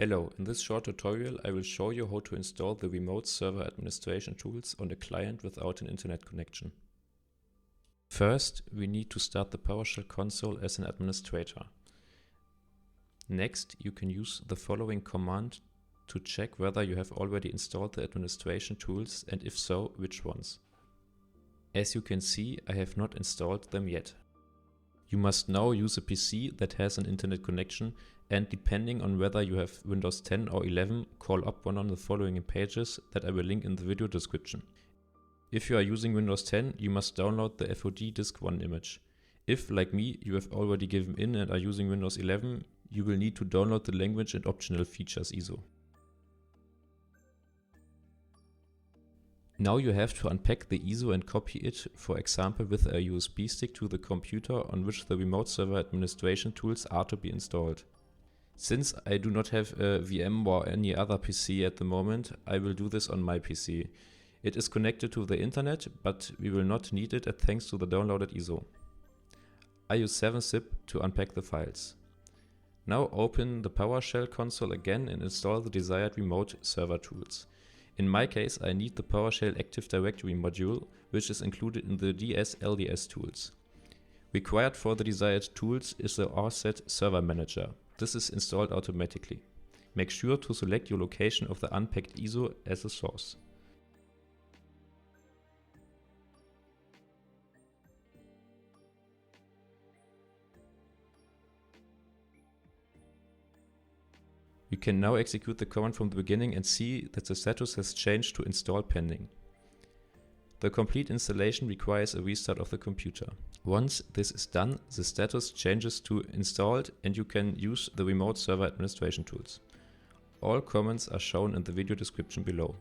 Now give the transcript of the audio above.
Hello, in this short tutorial I will show you how to install the remote server administration tools on a client without an internet connection. First, we need to start the PowerShell console as an administrator. Next, you can use the following command to check whether you have already installed the administration tools and if so, which ones. As you can see, I have not installed them yet. You must now use a PC that has an internet connection, and depending on whether you have Windows 10 or 11, call up one of the following pages that I will link in the video description. If you are using Windows 10, you must download the FOD Disk 1 image. If, like me, you have already given in and are using Windows 11, you will need to download the language and optional features ISO. Now you have to unpack the ISO and copy it, for example with a USB stick, to the computer on which the remote server administration tools are to be installed. Since I do not have a VM or any other PC at the moment, I will do this on my PC. It is connected to the internet, but we will not need it thanks to the downloaded ISO. I use 7-zip to unpack the files. Now open the PowerShell console again and install the desired remote server tools. In my case, I need the PowerShell Active Directory module, which is included in the DS/LDS tools. Required for the desired tools is the Rsat Server Manager. This is installed automatically. Make sure to select your location of the unpacked ISO as a source. You can now execute the command from the beginning and see that the status has changed to install pending. The complete installation requires a restart of the computer. Once this is done, the status changes to installed and you can use the remote server administration tools. All comments are shown in the video description below.